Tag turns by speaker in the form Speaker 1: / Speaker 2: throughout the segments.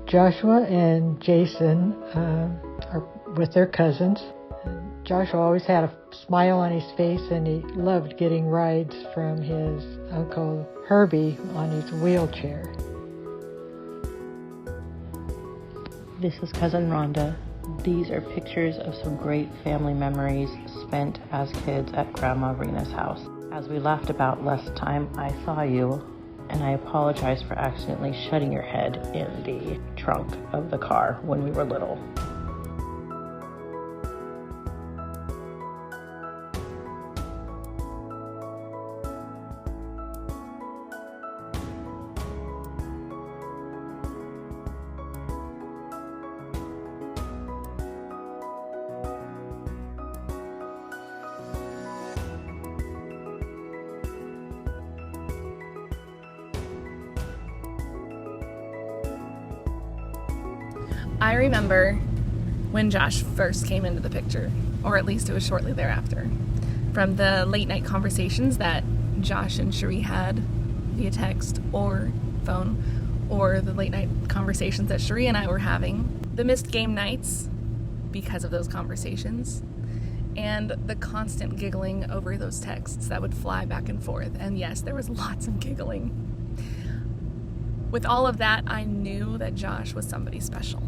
Speaker 1: Joshua and Jason are with their cousins. Joshua always had a smile on his face, and he loved getting rides from his Uncle Herbie on his wheelchair.
Speaker 2: This is Cousin Rhonda. These are pictures of some great family memories spent as kids at Grandma Rena's house. As we laughed about last time I saw you, and I apologize for accidentally shutting your head in the trunk of the car when we were little.
Speaker 3: I remember when Josh first came into the picture, or at least it was shortly thereafter, from the late night conversations that Josh and Cherie had via text or phone, or the late night conversations that Cherie and I were having, the missed game nights because of those conversations, and the constant giggling over those texts that would fly back and forth. And yes, there was lots of giggling. With all of that, I knew that Josh was somebody special.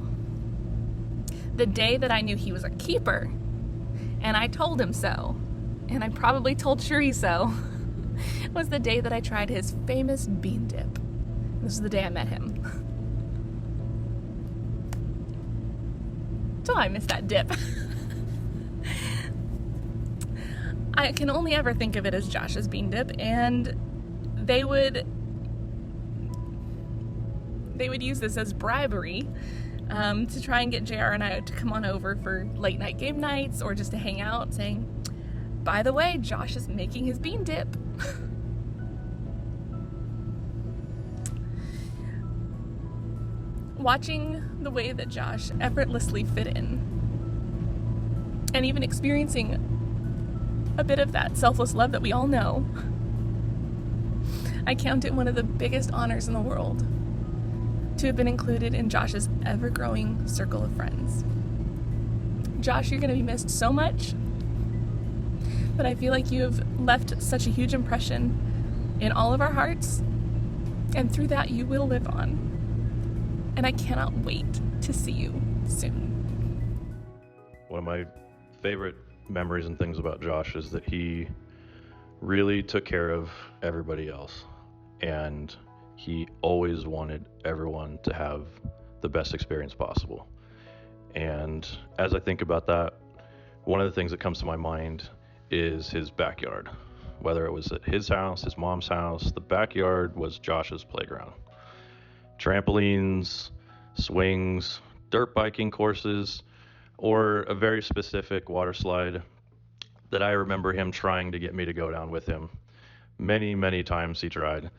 Speaker 3: The day that I knew he was a keeper, and I told him so, and I probably told Cherie so, was the day that I tried his famous bean dip. This is the day I met him. So I missed that dip. I can only ever think of it as Josh's bean dip, and they would use this as bribery to try and get JR and I to come on over for late night game nights or just to hang out, saying, by the way, Josh is making his bean dip. Watching the way that Josh effortlessly fit in, and even experiencing a bit of that selfless love that we all know, I count it one of the biggest honors in the world to have been included in Josh's ever-growing circle of friends. Josh, you're going to be missed so much, but I feel like you have left such a huge impression in all of our hearts, and through that you will live on. And I cannot wait to see you soon.
Speaker 4: One of my favorite memories and things about Josh is that he really took care of everybody else, and he always wanted everyone to have the best experience possible. And as I think about that, one of the things that comes to my mind is his backyard. Whether it was at his house, his mom's house, the backyard was Josh's playground. Trampolines, swings, dirt biking courses, or a very specific water slide that I remember him trying to get me to go down with him. Many, many times he tried.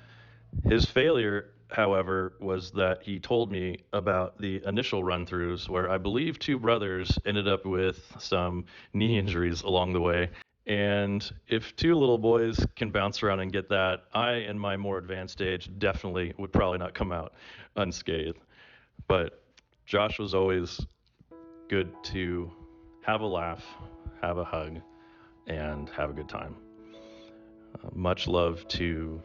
Speaker 4: His failure, however, was that he told me about the initial run-throughs where I believe two brothers ended up with some knee injuries along the way. And if two little boys can bounce around and get that, I, in my more advanced age, definitely would probably not come out unscathed. But Josh was always good to have a laugh, have a hug, and have a good time. Much love to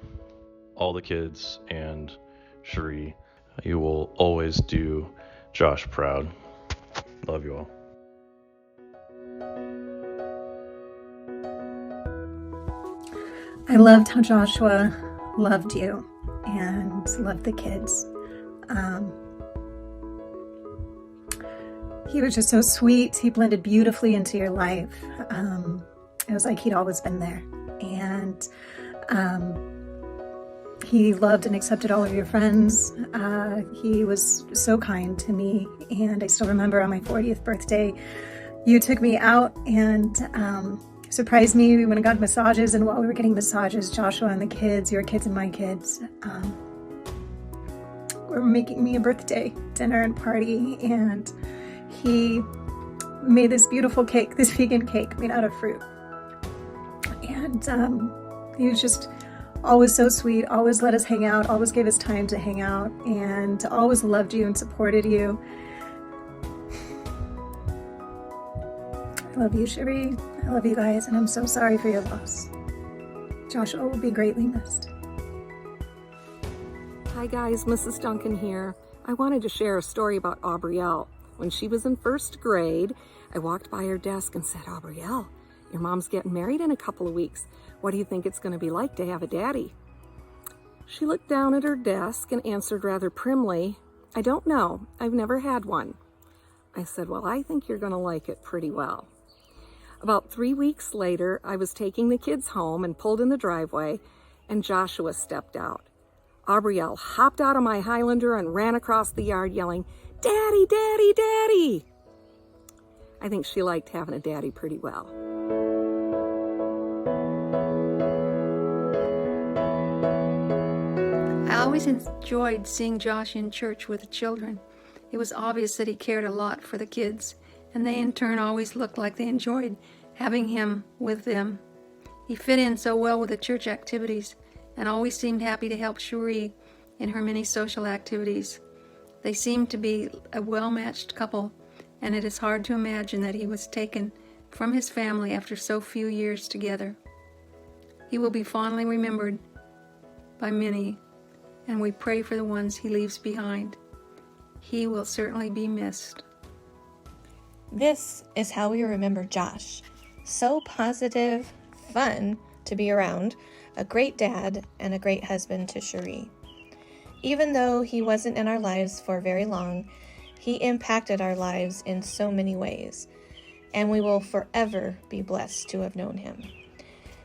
Speaker 4: all the kids and Cherie. You will always do Josh proud. Love you all.
Speaker 5: I loved how Joshua loved you and loved the kids. He was just so sweet. He blended beautifully into your life. It was like he'd always been there. And he loved and accepted all of your friends. He was so kind to me. And I still remember on my 40th birthday, you took me out and surprised me. We went and got massages. And while we were getting massages, Joshua and the kids, your kids and my kids, were making me a birthday dinner and party. And he made this beautiful cake, this vegan cake made out of fruit. And he was just always so sweet, always let us hang out, always gave us time to hang out, and always loved you and supported you. I love you, Cherie. I love you guys, and I'm so sorry for your loss. Joshua will be greatly missed.
Speaker 6: Hi guys, Mrs. Duncan here. I wanted to share a story about Aubrielle. When she was in first grade, I walked by her desk and said, Aubrielle, your mom's getting married in a couple of weeks. What do you think it's going to be like to have a daddy? She looked down at her desk and answered rather primly, I don't know. I've never had one. I said, well, I think you're going to like it pretty well. About 3 weeks later, I was taking the kids home and pulled in the driveway, and Joshua stepped out. Aubrielle hopped out of my Highlander and ran across the yard yelling, Daddy, Daddy, Daddy! I think she liked having a daddy pretty well.
Speaker 7: I always enjoyed seeing Josh in church with the children. It was obvious that he cared a lot for the kids, and they in turn always looked like they enjoyed having him with them. He fit in so well with the church activities and always seemed happy to help Cherie in her many social activities. They seemed to be a well-matched couple, and it is hard to imagine that he was taken from his family after so few years together. He will be fondly remembered by many, and we pray for the ones he leaves behind. He will certainly be missed.
Speaker 8: This is how we remember Josh. So positive, fun to be around, a great dad, and a great husband to Cherie. Even though he wasn't in our lives for very long, he impacted our lives in so many ways, and we will forever be blessed to have known him.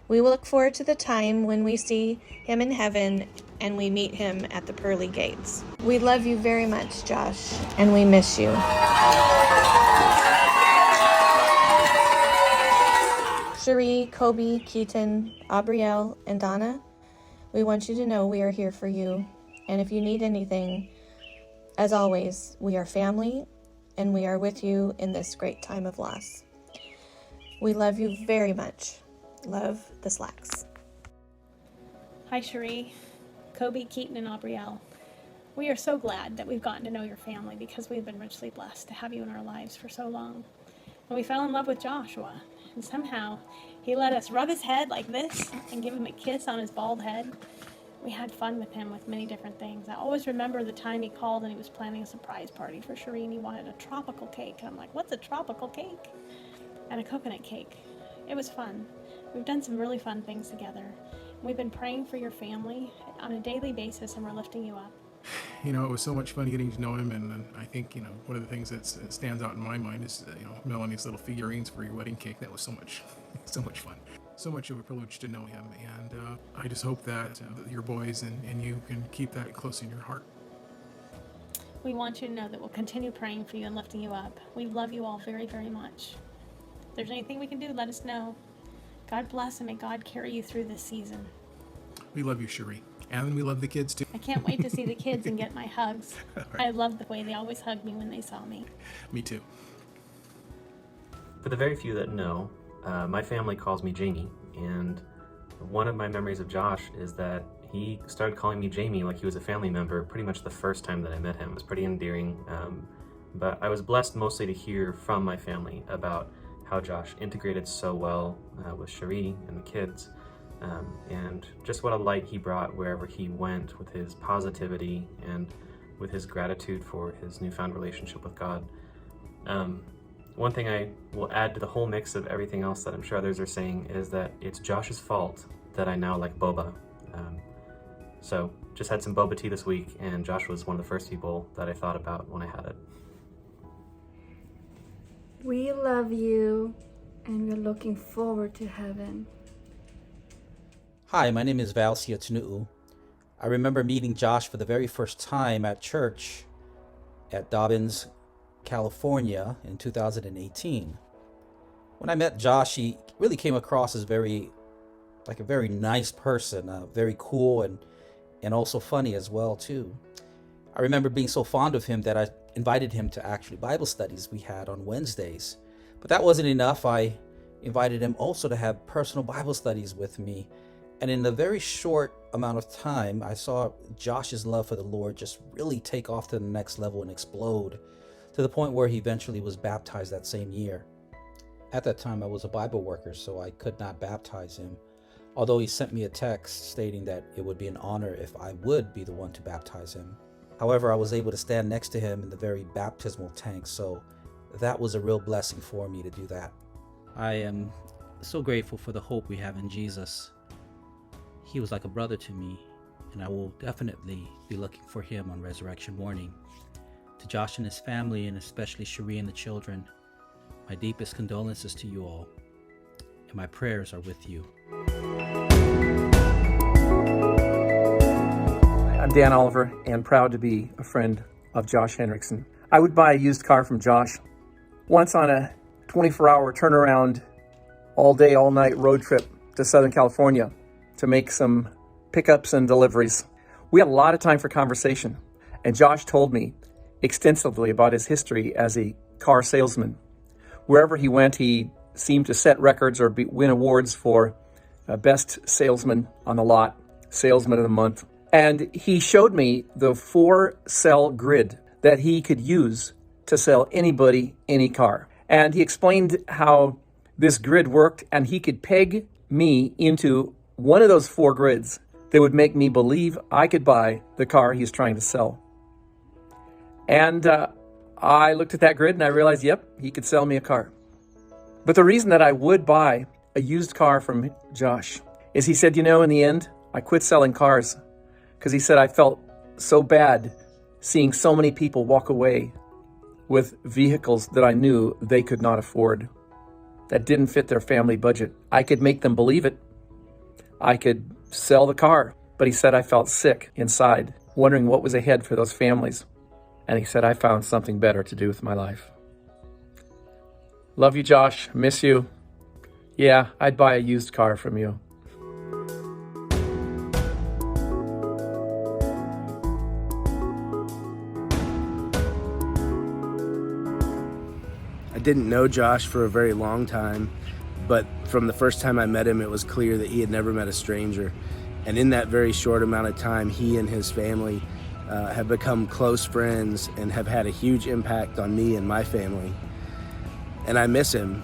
Speaker 8: We will look forward to the time when we see him in heaven and we meet him at the pearly gates. We love you very much, Josh, and we miss you. Cherie, Kobe, Keaton, Aubrielle, and Donna, we want you to know we are here for you. And if you need anything, as always, we are family and we are with you in this great time of loss. We love you very much. Love, the Slacks.
Speaker 9: Hi, Cherie, Kobe, Keaton, and Aubrielle. We are so glad that we've gotten to know your family because we've been richly blessed to have you in our lives for so long. And we fell in love with Joshua, and somehow he let us rub his head like this and give him a kiss on his bald head. We had fun with him with many different things. I always remember the time he called and he was planning a surprise party for Cherie, and he wanted a tropical cake. And I'm like, what's a tropical cake? And a coconut cake. It was fun. We've done some really fun things together. We've been praying for your family on a daily basis, and we're lifting you up.
Speaker 10: It was so much fun getting to know him, and I think, one of the things that stands out in my mind is, Melanie's little figurines for your wedding cake. That was so much fun. So much of a privilege to know him, and I just hope that your boys and you can keep that close in your heart.
Speaker 9: We want you to know that we'll continue praying for you and lifting you up. We love you all very, very much. If there's anything we can do, let us know. God bless, and may God carry you through this season.
Speaker 10: We love you, Cherie. And we love the kids, too.
Speaker 9: I can't wait to see the kids and get my hugs.
Speaker 10: Right.
Speaker 9: I love the way they always hugged me when they saw me.
Speaker 10: Me too.
Speaker 11: For the very few that know, my family calls me Jamie, and one of my memories of Josh is that he started calling me Jamie like he was a family member pretty much the first time that I met him. It was pretty endearing, but I was blessed mostly to hear from my family about how Josh integrated so well with Cherie and the kids, and just what a light he brought wherever he went with his positivity and with his gratitude for his newfound relationship with God. One thing I will add to the whole mix of everything else that I'm sure others are saying is that it's Josh's fault that I now like boba. So just had some boba tea this week, and Josh was one of the first people that I thought about when I had it.
Speaker 12: We love you, and we're looking forward to heaven.
Speaker 13: Hi, my name is Valsia Tnu'u. I remember meeting Josh for the very first time at church at Dobbins, California in 2018. When I met Josh, he really came across as a very nice person, very cool and also funny as well too. I remember being so fond of him that I invited him to actually Bible studies we had on Wednesdays. But that wasn't enough. I invited him also to have personal Bible studies with me And in a very short amount of time, I saw Josh's love for the Lord just really take off to the next level and explode to the point where he eventually was baptized that same year. At that time, I was a Bible worker, so I could not baptize him, although he sent me a text stating that it would be an honor if I would be the one to baptize him. However, I was able to stand next to him in the very baptismal tank, so that was a real blessing for me to do that. I am so grateful for the hope we have in Jesus. He was like a brother to me, and I will definitely be looking for him on resurrection morning. To Josh and his family, and especially Cherie and the children, my deepest condolences to you all, and my prayers are with you.
Speaker 14: I'm Dan Oliver, and proud to be a friend of Josh Henricksen. I would buy a used car from Josh once on a 24-hour turnaround, all day, all night road trip to Southern California to make some pickups and deliveries. We had a lot of time for conversation, and Josh told me extensively about his history as a car salesman. Wherever he went, he seemed to set records or win awards for best salesman on the lot, salesman of the month. And he showed me the 4-cell grid that he could use to sell anybody any car. And he explained how this grid worked, and he could peg me into one of those 4 grids that would make me believe I could buy the car he's trying to sell. And I looked at that grid and I realized, yep, he could sell me a car. But the reason that I would buy a used car from Josh is he said, in the end, I quit selling cars because he said I felt so bad seeing so many people walk away with vehicles that I knew they could not afford, that didn't fit their family budget. I could make them believe it. I could sell the car. But he said I felt sick inside, wondering what was ahead for those families. And he said, I found something better to do with my life. Love you, Josh. Miss you. Yeah, I'd buy a used car from you.
Speaker 15: I didn't know Josh for a very long time, but from the first time I met him, it was clear that he had never met a stranger. And in that very short amount of time, he and his family have become close friends and have had a huge impact on me and my family. And I miss him,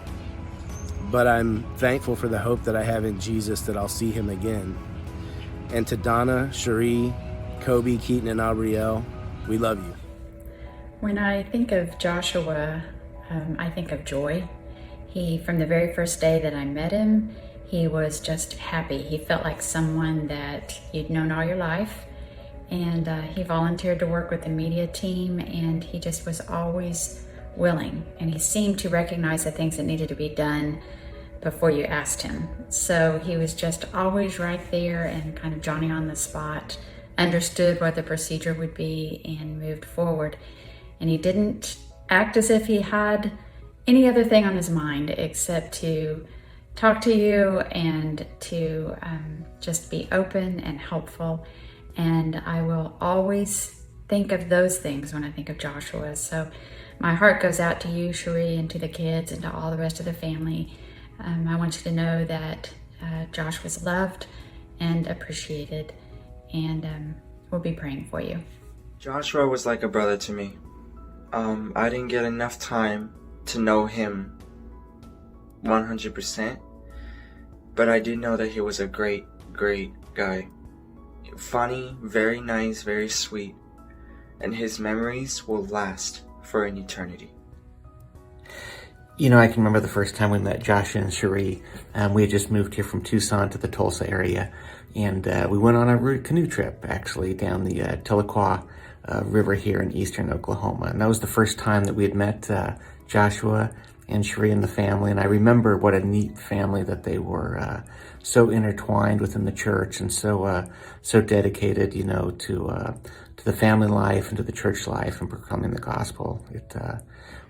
Speaker 15: but I'm thankful for the hope that I have in Jesus that I'll see him again. And to Donna, Cherie, Kobe, Keaton, and Aubrielle, we love you.
Speaker 16: When I think of Joshua, I think of joy. From the very first day that I met him, he was just happy. He felt like someone that you'd known all your life. And he volunteered to work with the media team, and he just was always willing. And he seemed to recognize the things that needed to be done before you asked him. So he was just always right there and kind of Johnny on the spot, understood what the procedure would be and moved forward. And he didn't act as if he had any other thing on his mind except to talk to you and to just be open and helpful. And I will always think of those things when I think of Joshua. So my heart goes out to you, Cherie, and to the kids and to all the rest of the family. I want you to know that Josh was loved and appreciated, and we'll be praying for you.
Speaker 17: Joshua was like a brother to me. I didn't get enough time to know him 100%, but I did know that he was a great, great guy. Funny, very nice, very sweet, and his memories will last for an eternity.
Speaker 18: I can remember the first time we met Josh and Cherie. We had just moved here from Tucson to the Tulsa area, and we went on a canoe trip, actually, down the Tahlequah River here in eastern Oklahoma. And that was the first time that we had met Joshua and Cherie and the family, and I remember what a neat family that they were, so intertwined within the church and so dedicated, to the family life and to the church life and proclaiming the gospel.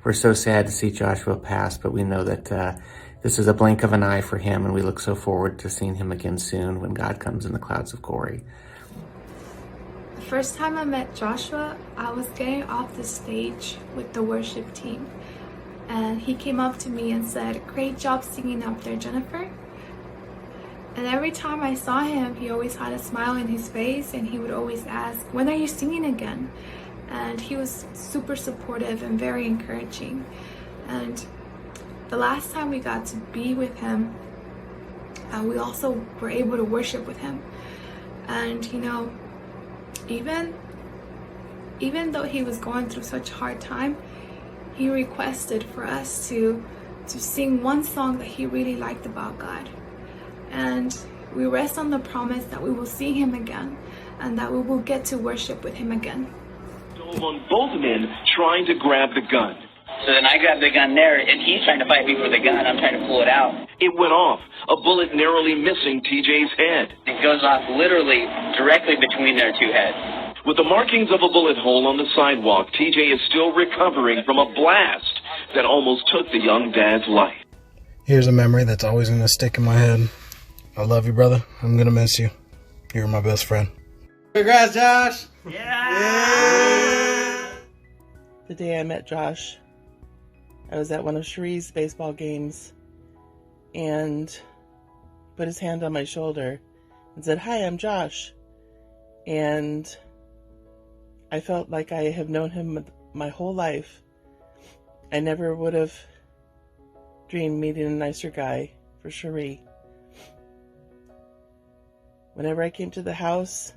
Speaker 18: We're so sad to see Joshua pass, but we know that this is a blink of an eye for him, and we look so forward to seeing him again soon when God comes in the clouds of glory.
Speaker 19: The first time I met Joshua, I was getting off the stage with the worship team, and he came up to me and said, "Great job singing up there, Jennifer." And every time I saw him, he always had a smile on his face, and he would always ask, "When are you singing again?" And he was super supportive and very encouraging. And the last time we got to be with him, we also were able to worship with him. And you know, even though he was going through such a hard time, he requested for us to sing one song that he really liked about God. And we rest on the promise that we will see him again and that we will get to worship with him again.
Speaker 20: Dove on both men trying to grab the gun.
Speaker 21: So then I grabbed the gun there, and he's trying to fight me for the gun. I'm trying to pull it out.
Speaker 20: It went off, a bullet narrowly missing TJ's head.
Speaker 21: It goes off literally directly between their two heads.
Speaker 20: With the markings of a bullet hole on the sidewalk, TJ is still recovering from a blast that almost took the young dad's life.
Speaker 22: Here's a memory that's always going to stick in my head. I love you, brother. I'm going to miss you. You're my best friend.
Speaker 23: Congrats, Josh!
Speaker 24: Yeah! The day I met Josh, I was at one of Cherie's baseball games and put his hand on my shoulder and said, "Hi, I'm Josh." And I felt like I have known him my whole life. I never would have dreamed meeting a nicer guy for Cherie. Whenever I came to the house,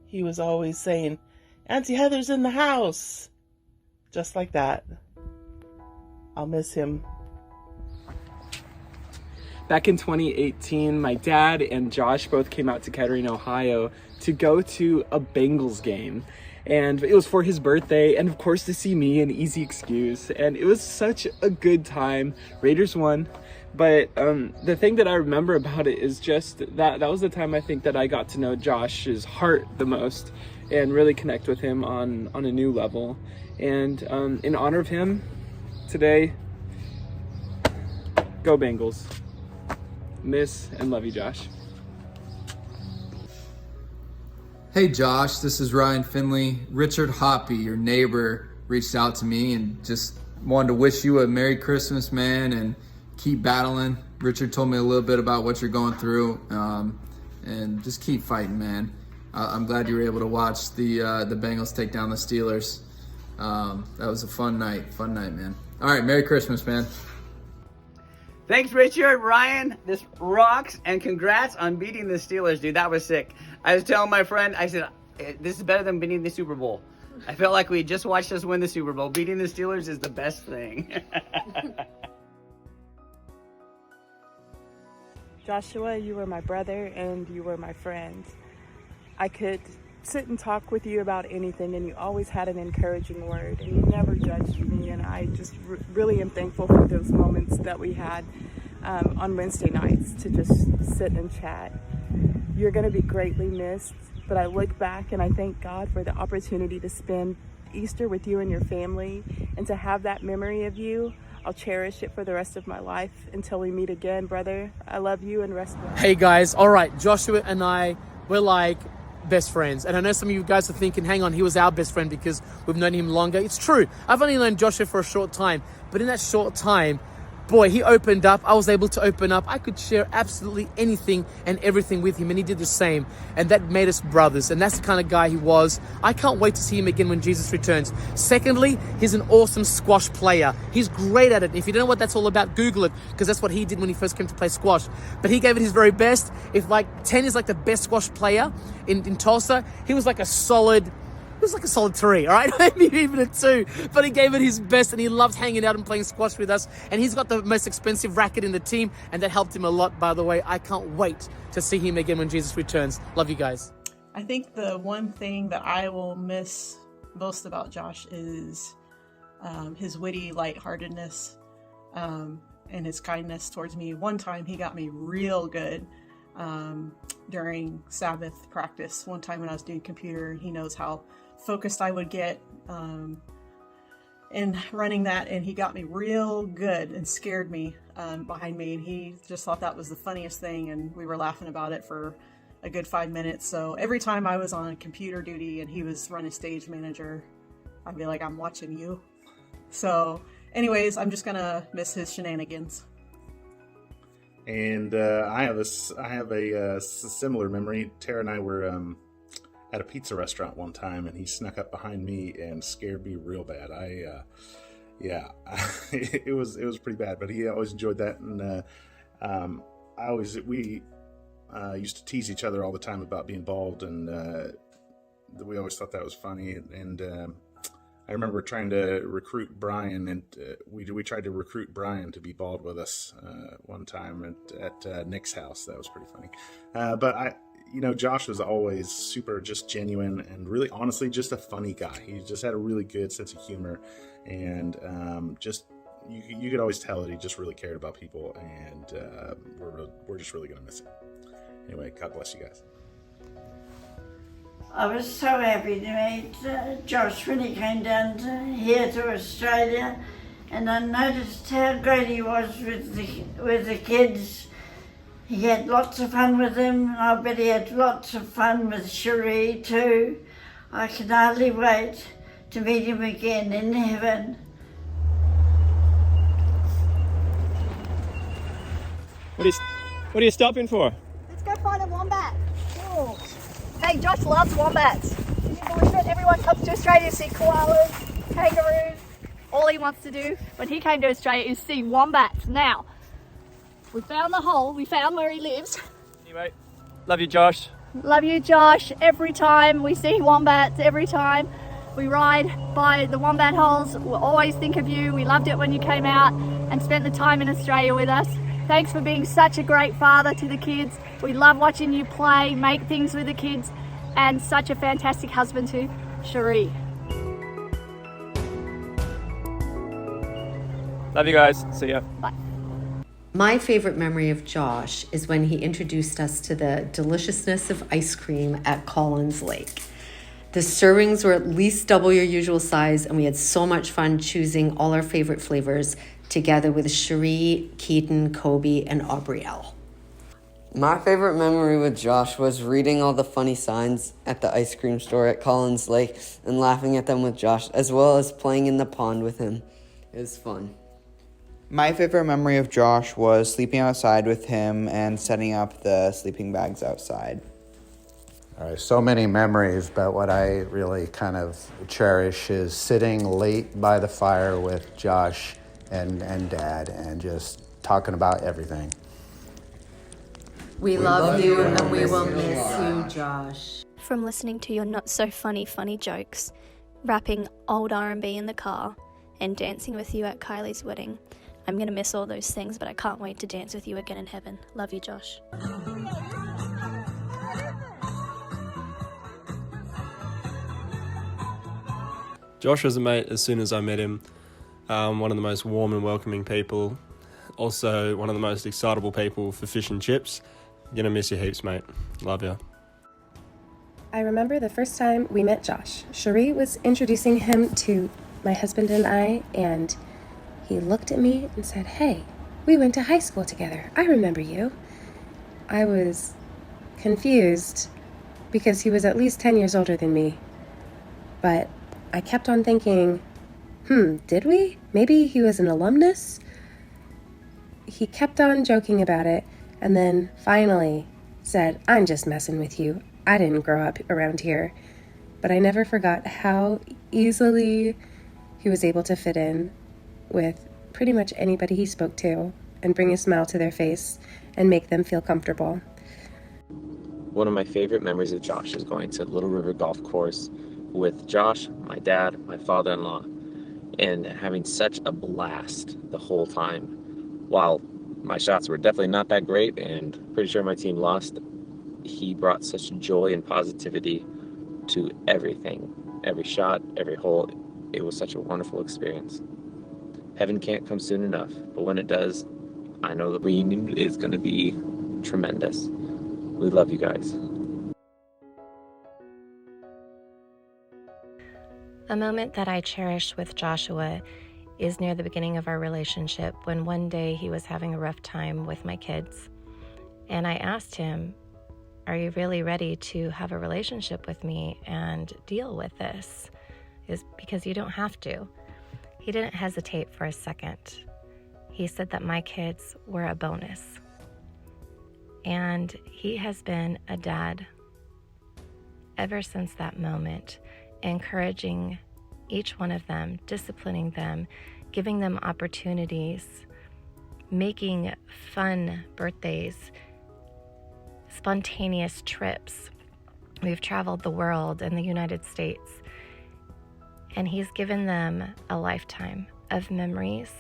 Speaker 24: he was always saying, "Auntie Heather's in the house." Just like that. I'll miss him.
Speaker 25: Back in 2018, my dad and Josh both came out to Kettering, Ohio to go to a Bengals game. And it was for his birthday, and of course to see me, an easy excuse. And it was such a good time. Raiders won. But the thing that I remember about it is just that was the time I think that I got to know Josh's heart the most and really connect with him on a new level. And in honor of him, today, go Bengals. Miss and love you, Josh.
Speaker 26: Hey Josh, this is Ryan Finley. Richard Hoppy, your neighbor, reached out to me and just wanted to wish you a Merry Christmas, man, and keep battling. Richard told me a little bit about what you're going through, and just keep fighting, man. I'm glad you were able to watch the Bengals take down the Steelers. That was a fun night, man. All right, Merry Christmas, man.
Speaker 23: Thanks, Richard. Ryan, this rocks, and congrats on beating the Steelers, dude. That was sick. I was telling my friend, I said, this is better than beating the Super Bowl. I felt like we just watched us win the Super Bowl. Beating the Steelers is the best thing.
Speaker 24: Joshua, you were my brother and you were my friend. I could sit and talk with you about anything, and you always had an encouraging word, and you never judged me, and I just really am thankful for those moments that we had on Wednesday nights to just sit and chat. You're going to be greatly missed, but I look back and I thank God for the opportunity to spend Easter with you and your family, and to have that memory of you. I'll cherish it for the rest of my life until we meet again, brother. I love you, and rest well.
Speaker 27: Hey guys, all right, Joshua and I, we're like best friends. And I know some of you guys are thinking, hang on, he was our best friend because we've known him longer. It's true. I've only known Joshua for a short time, but in that short time, boy, he opened up. I was able to open up. I could share absolutely anything and everything with him, and he did the same. And that made us brothers, and that's the kind of guy he was. I can't wait to see him again when Jesus returns. Secondly, he's an awesome squash player. He's great at it. If you don't know what that's all about, Google it, because that's what he did when he first came to play squash. But he gave it his very best. If like 10 is like the best squash player in Tulsa, he was like a solid 3, all right? Maybe even a 2. But he gave it his best, and he loved hanging out and playing squash with us. And he's got the most expensive racket in the team, and that helped him a lot, by the way. I can't wait to see him again when Jesus returns. Love you guys.
Speaker 24: I think the one thing that I will miss most about Josh is his witty lightheartedness and his kindness towards me. One time he got me real good during Sabbath practice. One time when I was doing computer, he knows how focused I would get in running that, and he got me real good and scared me behind me, and he just thought that was the funniest thing, and we were laughing about it for a good 5 minutes. So every time I was on computer duty and he was running stage manager, I'd be like, I'm watching you. So anyways, I'm just gonna miss his shenanigans.
Speaker 1: And I have a similar memory. Tara and I were at a pizza restaurant one time, and he snuck up behind me and scared me real bad. It was pretty bad, but he always enjoyed that. And we used to tease each other all the time about being bald, and we always thought that was funny. And I remember trying to recruit Brian, and we tried to recruit Brian to be bald with us one time at Nick's house. That was pretty funny. But Josh was always super just genuine and really honestly just a funny guy. He just had a really good sense of humor, and you could always tell that he just really cared about people, and we're just really gonna miss him. Anyway, God bless you guys.
Speaker 2: I was so happy to meet Josh when he came down here to Australia, and I noticed how great he was with the kids. He had lots of fun with them, and I bet he had lots of fun with Cherie too. I can hardly wait to meet him again in heaven.
Speaker 3: What are you stopping for?
Speaker 4: Let's go find a wombat. Cool. Hey, Josh loves wombats. Can you believe it? Everyone comes to Australia to see koalas, kangaroos. All he wants to do when he came to Australia is see wombats. Now, we found the hole. We found where he lives.
Speaker 3: Anyway, love you, Josh.
Speaker 4: Love you, Josh. Every time we see wombats, every time we ride by the wombat holes, we'll always think of you. We loved it when you came out and spent the time in Australia with us. Thanks for being such a great father to the kids. We love watching you play, make things with the kids, and such a fantastic husband to Cherie.
Speaker 3: Love you guys. See ya.
Speaker 4: Bye.
Speaker 5: My favorite memory of Josh is when he introduced us to the deliciousness of ice cream at Collins Lake. The servings were at least double your usual size, and we had so much fun choosing all our favorite flavors together with Cherie, Keaton, Kobe, and Aubrielle.
Speaker 6: My favorite memory with Josh was reading all the funny signs at the ice cream store at Collins Lake and laughing at them with Josh, as well as playing in the pond with him. It was fun.
Speaker 7: My favorite memory of Josh was sleeping outside with him and setting up the sleeping bags outside.
Speaker 28: All right, so many memories, but what I really kind of cherish is sitting late by the fire with Josh and Dad and just talking about everything.
Speaker 5: We love you and we will miss you, Josh.
Speaker 29: From listening to your not so funny jokes, rapping old R&B in the car, and dancing with you at Kylie's wedding, I'm going to miss all those things, but I can't wait to dance with you again in heaven. Love you, Josh.
Speaker 30: Josh was a mate as soon as I met him. One of the most warm and welcoming people. Also, one of the most excitable people for fish and chips. Gonna miss you heaps, mate. Love ya.
Speaker 31: I remember the first time we met Josh. Cherie was introducing him to my husband and I, and he looked at me and said, "Hey, we went to high school together. I remember you." I was confused because he was at least 10 years older than me. But I kept on thinking, did we? Maybe he was an alumnus? He kept on joking about it and then finally said, "I'm just messing with you. I didn't grow up around here." But I never forgot how easily he was able to fit in with pretty much anybody he spoke to and bring a smile to their face and make them feel comfortable.
Speaker 11: One of my favorite memories of Josh is going to Little River Golf Course with Josh, my dad, my father-in-law, and having such a blast the whole time. While my shots were definitely not that great and pretty sure my team lost, he brought such joy and positivity to everything. Every shot, every hole. It was such a wonderful experience. Heaven can't come soon enough, but when it does, I know the reunion is going to be tremendous. We love you guys.
Speaker 32: A moment that I cherish with Joshua is near the beginning of our relationship, when one day he was having a rough time with my kids. And I asked him, "Are you really ready to have a relationship with me and deal with this? Is because you don't have to." He didn't hesitate for a second. He said that my kids were a bonus. And he has been a dad ever since that moment, encouraging each one of them, disciplining them, giving them opportunities, making fun birthdays, spontaneous trips. We've traveled the world and the United States, and he's given them a lifetime of memories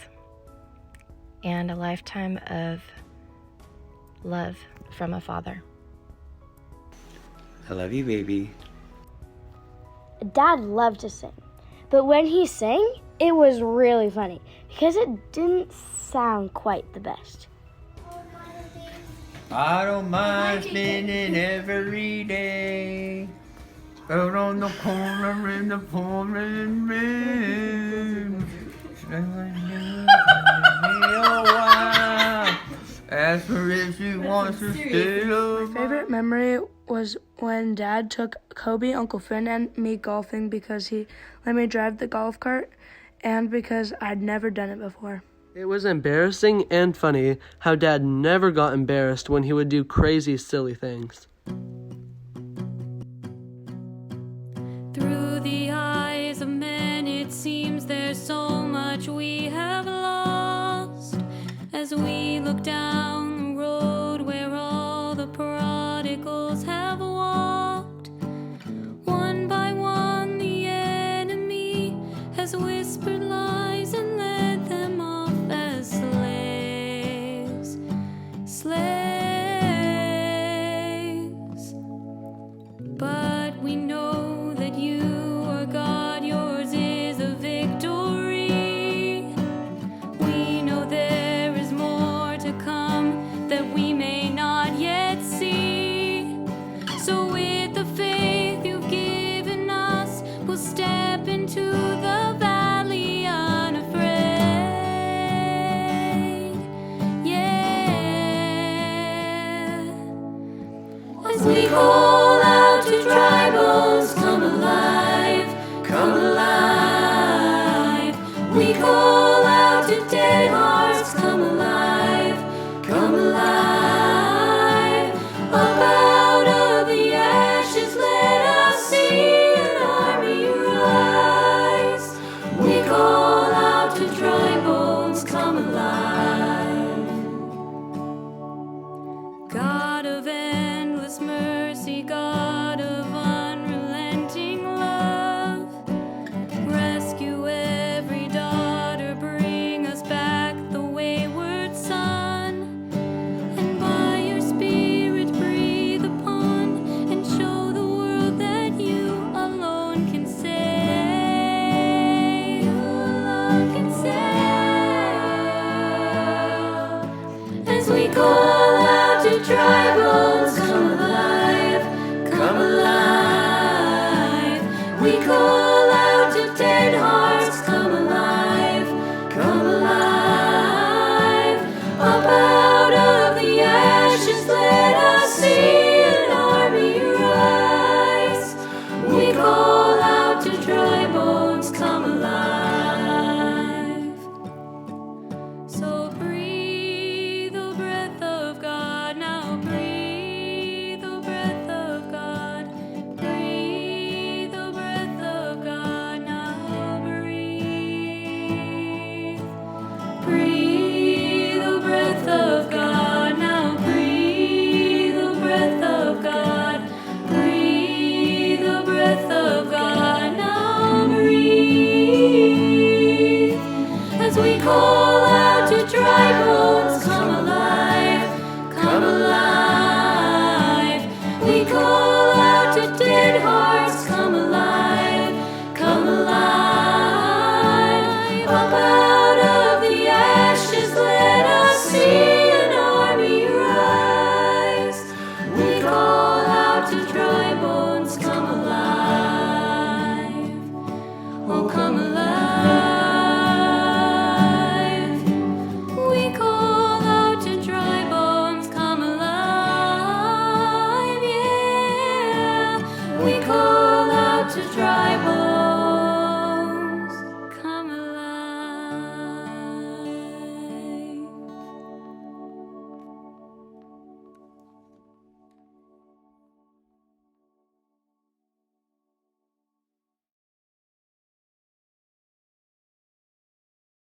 Speaker 32: and a lifetime of love from a father.
Speaker 23: I love you, baby.
Speaker 8: Dad loved to sing, but when he sang, it was really funny because it didn't sound quite the best.
Speaker 23: I don't mind spending every day out on the corner in the pouring rain. Ask her if she wants to stay.
Speaker 9: My favorite memory was when Dad took Kobe, Uncle Finn, and me golfing because he let me drive the golf cart and because I'd never done it before.
Speaker 10: It was embarrassing and funny how Dad never got embarrassed when he would do crazy, silly things.
Speaker 12: Through the eyes of men, it seems there's so much we have lost. As we look down the road where all the prodigals have walked, one by one the enemy has whispered lies and led them off as slaves. But we know that you are God, yours is a victory. We know there is more to come that we may not yet see. So with the faith you've given us, we'll step into the valley unafraid. Yeah. As we call out to dry bones, come alive, come alive. We call out to dead hearts, come alive, come alive. Up out of the ashes, let us see an army rise. We call out to dry bones, come alive. God of endless mercy, God of unrelenting love, rescue every daughter, bring us back the wayward son, and by your spirit breathe upon and show the world that you alone can save. You alone can save. As we call